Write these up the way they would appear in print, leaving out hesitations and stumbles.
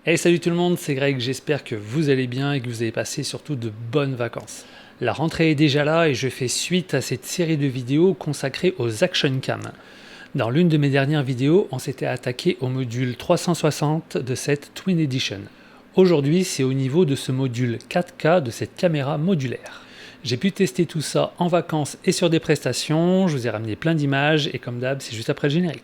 Hey, salut tout le monde, c'est Greg, j'espère que vous allez bien et que vous avez passé surtout de bonnes vacances. La rentrée est déjà là et je fais suite à cette série de vidéos consacrée aux Action Cam. Dans l'une de mes dernières vidéos, on s'était attaqué au module 360 de cette Twin Edition. Aujourd'hui, c'est au niveau de ce module 4K de cette caméra modulaire. J'ai pu tester tout ça en vacances et sur des prestations, je vous ai ramené plein d'images et comme d'hab, c'est juste après le générique.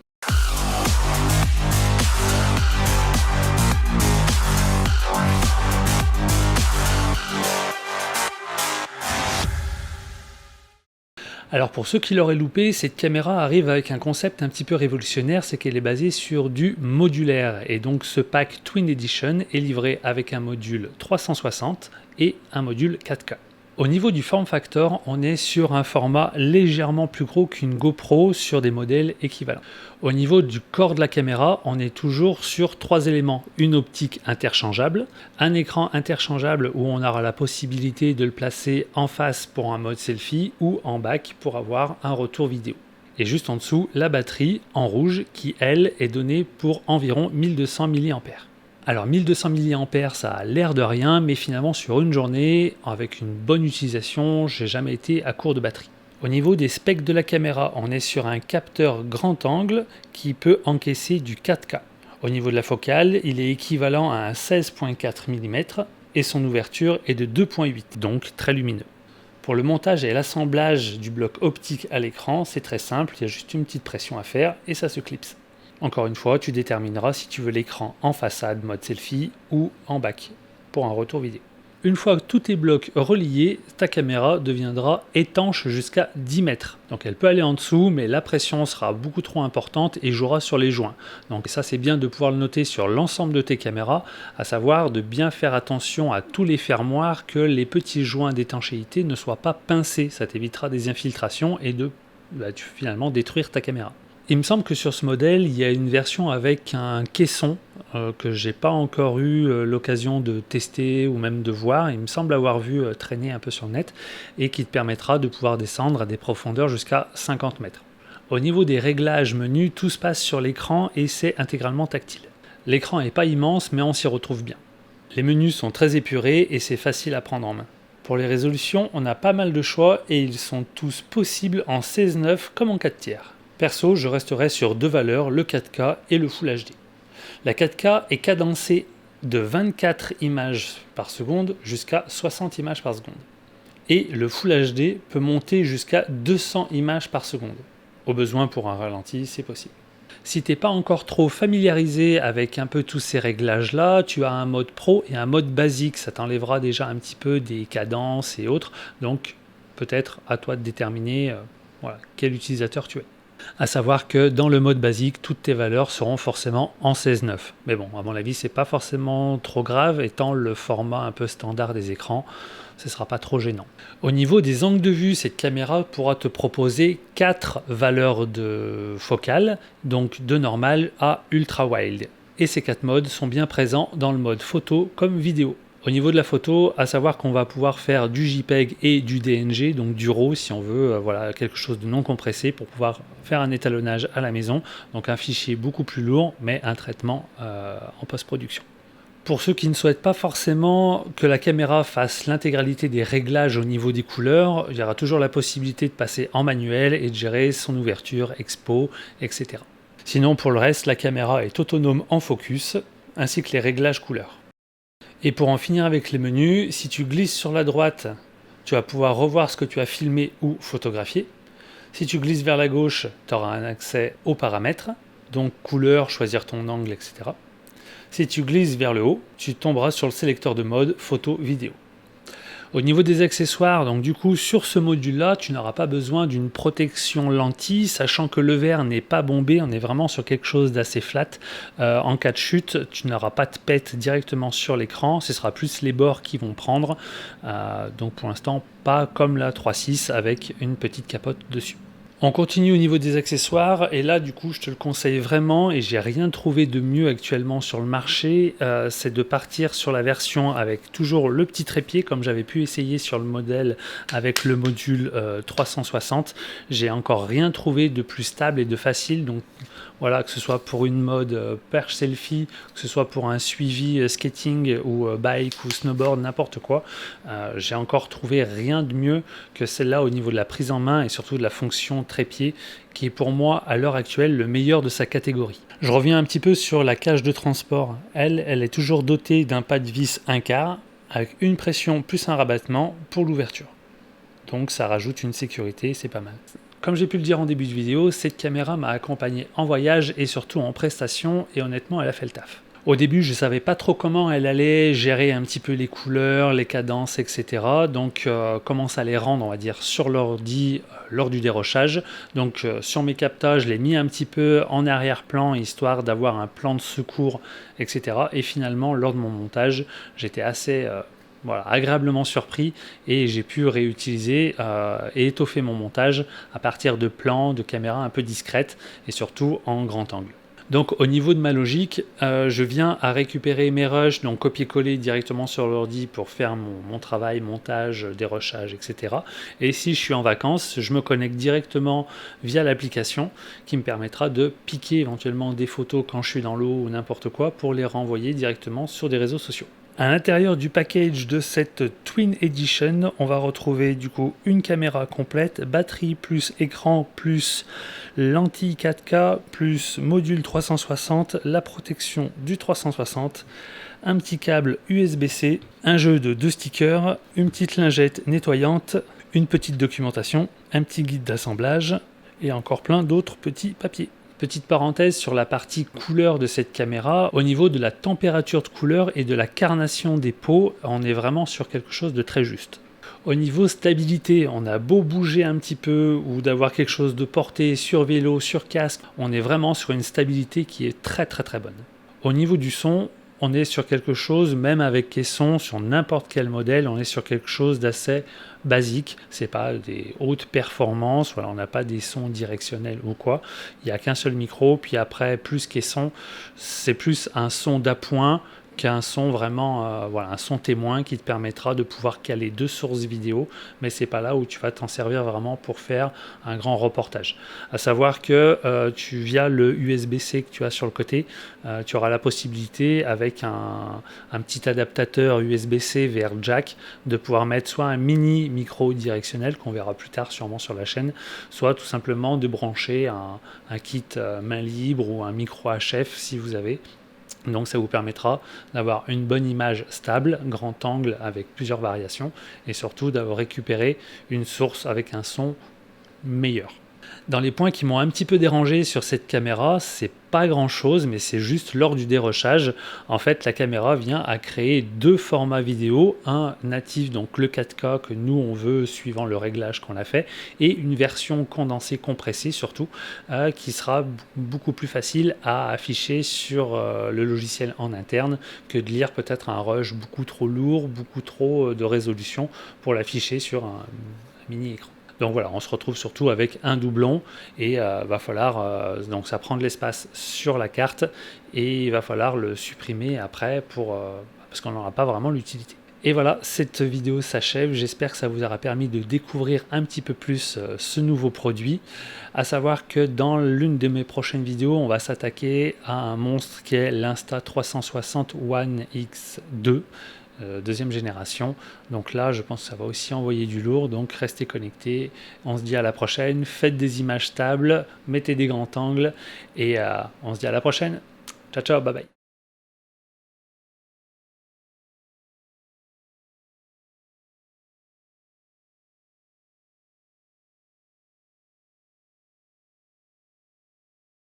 Alors pour ceux qui l'auraient loupé, cette caméra arrive avec un concept un petit peu révolutionnaire, c'est qu'elle est basée sur du modulaire. Et donc ce pack Twin Edition est livré avec un module 360 et un module 4K. Au niveau du form factor, on est sur un format légèrement plus gros qu'une GoPro sur des modèles équivalents. Au niveau du corps de la caméra, on est toujours sur 3 éléments. Une optique interchangeable, un écran interchangeable où on aura la possibilité de le placer en face pour un mode selfie ou en back pour avoir un retour vidéo. Et juste en dessous, la batterie en rouge qui, elle, est donnée pour environ 1200 mAh. Alors 1200 mAh, ça a l'air de rien, mais finalement sur une journée, avec une bonne utilisation, j'ai jamais été à court de batterie. Au niveau des specs de la caméra, on est sur un capteur grand angle qui peut encaisser du 4K. Au niveau de la focale, il est équivalent à un 16.4 mm et son ouverture est de 2.8, donc très lumineux. Pour le montage et l'assemblage du bloc optique à l'écran, c'est très simple, il y a juste une petite pression à faire et ça se clipse. Encore une fois, tu détermineras si tu veux l'écran en façade mode selfie ou en back pour un retour vidéo. Une fois que tous tes blocs reliés, ta caméra deviendra étanche jusqu'à 10 mètres. Donc elle peut aller en dessous, mais la pression sera beaucoup trop importante et jouera sur les joints. Donc ça c'est bien de pouvoir le noter sur l'ensemble de tes caméras, à savoir de bien faire attention à tous les fermoirs, que les petits joints d'étanchéité ne soient pas pincés. Ça t'évitera des infiltrations et de finalement détruire ta caméra. Il me semble que sur ce modèle, il y a une version avec un caisson que j'ai pas encore eu l'occasion de tester ou même de voir. Il me semble avoir vu traîner un peu sur le net et qui te permettra de pouvoir descendre à des profondeurs jusqu'à 50 mètres. Au niveau des réglages menus, tout se passe sur l'écran et c'est intégralement tactile. L'écran n'est pas immense mais on s'y retrouve bien. Les menus sont très épurés et c'est facile à prendre en main. Pour les résolutions, on a pas mal de choix et ils sont tous possibles en 16:9 comme en 4 tiers. Perso, je resterai sur deux valeurs, le 4K et le Full HD. La 4K est cadencée de 24 images par seconde jusqu'à 60 images par seconde. Et le Full HD peut monter jusqu'à 200 images par seconde. Au besoin pour un ralenti, c'est possible. Si tu n'es pas encore trop familiarisé avec un peu tous ces réglages-là, tu as un mode pro et un mode basique. Ça t'enlèvera déjà un petit peu des cadences et autres. Donc peut-être à toi de déterminer quel utilisateur tu es. À savoir que dans le mode basique, toutes tes valeurs seront forcément en 16:9. Mais bon, à mon avis, c'est pas forcément trop grave, étant le format un peu standard des écrans, ce sera pas trop gênant. Au niveau des angles de vue, cette caméra pourra te proposer 4 valeurs de focale, donc de normal à ultra wide. Et ces 4 modes sont bien présents dans le mode photo comme vidéo. Au niveau de la photo, à savoir qu'on va pouvoir faire du JPEG et du DNG, donc du RAW si on veut, quelque chose de non compressé pour pouvoir faire un étalonnage à la maison. Donc un fichier beaucoup plus lourd, mais un traitement en post-production. Pour ceux qui ne souhaitent pas forcément que la caméra fasse l'intégralité des réglages au niveau des couleurs, il y aura toujours la possibilité de passer en manuel et de gérer son ouverture, expo, etc. Sinon, pour le reste, la caméra est autonome en focus, ainsi que les réglages couleurs. Et pour en finir avec les menus, si tu glisses sur la droite, tu vas pouvoir revoir ce que tu as filmé ou photographié. Si tu glisses vers la gauche, tu auras un accès aux paramètres, donc couleur, choisir ton angle, etc. Si tu glisses vers le haut, tu tomberas sur le sélecteur de mode photo-vidéo. Au niveau des accessoires, donc du coup sur ce module-là, tu n'auras pas besoin d'une protection lentille, sachant que le verre n'est pas bombé, on est vraiment sur quelque chose d'assez flat. En cas de chute, tu n'auras pas de pète directement sur l'écran, ce sera plus les bords qui vont prendre. Donc pour l'instant, pas comme la 3.6 avec une petite capote dessus. On continue au niveau des accessoires et là du coup je te le conseille vraiment et j'ai rien trouvé de mieux actuellement sur le marché, c'est de partir sur la version avec toujours le petit trépied comme j'avais pu essayer sur le modèle avec le module 360. J'ai encore rien trouvé de plus stable et de facile, donc Voilà, que ce soit pour une mode perche selfie, que ce soit pour un suivi skating ou bike ou snowboard, n'importe quoi. J'ai encore trouvé rien de mieux que celle-là au niveau de la prise en main et surtout de la fonction trépied, qui est pour moi à l'heure actuelle le meilleur de sa catégorie. Je reviens un petit peu sur la cage de transport. Elle est toujours dotée d'un pas de vis 1/4 avec une pression plus un rabattement pour l'ouverture. Donc ça rajoute une sécurité, c'est pas mal. Comme j'ai pu le dire en début de vidéo, cette caméra m'a accompagné en voyage et surtout en prestation, et honnêtement elle a fait le taf. Au début je ne savais pas trop comment elle allait gérer un petit peu les couleurs, les cadences, etc. Donc comment ça allait rendre, on va dire, sur l'ordi lors du dérochage. Donc sur mes captages, je l'ai mis un petit peu en arrière-plan, histoire d'avoir un plan de secours, etc. Et finalement lors de mon montage, j'étais assez... voilà, agréablement surpris, et j'ai pu réutiliser et étoffer mon montage à partir de plans, de caméras un peu discrètes et surtout en grand angle. Donc au niveau de ma logique, je viens à récupérer mes rushs, donc copier-coller directement sur l'ordi pour faire mon travail, montage, dérochage, etc. Et si je suis en vacances, je me connecte directement via l'application qui me permettra de piquer éventuellement des photos quand je suis dans l'eau ou n'importe quoi pour les renvoyer directement sur des réseaux sociaux. À l'intérieur du package de cette Twin Edition, on va retrouver du coup une caméra complète, batterie plus écran plus lentille 4K plus module 360, la protection du 360, un petit câble USB-C, un jeu de 2 stickers, une petite lingette nettoyante, une petite documentation, un petit guide d'assemblage et encore plein d'autres petits papiers. Petite parenthèse sur la partie couleur de cette caméra, au niveau de la température de couleur et de la carnation des peaux, on est vraiment sur quelque chose de très juste. Au niveau stabilité, on a beau bouger un petit peu ou d'avoir quelque chose de porté sur vélo, sur casque, on est vraiment sur une stabilité qui est très bonne. Au niveau du son, on est sur quelque chose, même avec caisson, sur n'importe quel modèle, on est sur quelque chose d'assez basique. C'est pas des hautes performances, voilà, on n'a pas des sons directionnels ou quoi. Il n'y a qu'un seul micro, puis après, plus caisson, c'est plus un son d'appoint qu'un son vraiment, voilà, un son témoin qui te permettra de pouvoir caler 2 sources vidéo, mais c'est pas là où tu vas t'en servir vraiment pour faire un grand reportage. À savoir que via le USB-C que tu as sur le côté, tu auras la possibilité avec un petit adaptateur USB-C vers jack de pouvoir mettre soit un mini micro directionnel qu'on verra plus tard sûrement sur la chaîne, soit tout simplement de brancher un kit main libre ou un micro HF si vous avez. Donc ça vous permettra d'avoir une bonne image stable, grand angle avec plusieurs variations, et surtout d'avoir récupéré une source avec un son meilleur. Dans les points qui m'ont un petit peu dérangé sur cette caméra, c'est pas grand chose, mais c'est juste lors du dérochage. En fait, la caméra vient à créer 2 formats vidéo, un natif, donc le 4K que nous on veut suivant le réglage qu'on a fait, et une version condensée, compressée surtout, qui sera beaucoup plus facile à afficher sur le logiciel en interne que de lire peut-être un rush beaucoup trop lourd, beaucoup trop de résolution pour l'afficher sur un mini écran. Donc voilà, on se retrouve surtout avec un doublon et va falloir, donc ça prend de l'espace sur la carte et il va falloir le supprimer après parce qu'on n'aura pas vraiment l'utilité. Et voilà, cette vidéo s'achève, j'espère que ça vous aura permis de découvrir un petit peu plus ce nouveau produit. À savoir que dans l'une de mes prochaines vidéos, on va s'attaquer à un monstre qui est l'Insta360 One X2. Deuxième génération, donc là je pense que ça va aussi envoyer du lourd, donc restez connectés, on se dit à la prochaine, faites des images stables, mettez des grands angles et on se dit à la prochaine, ciao ciao, bye bye.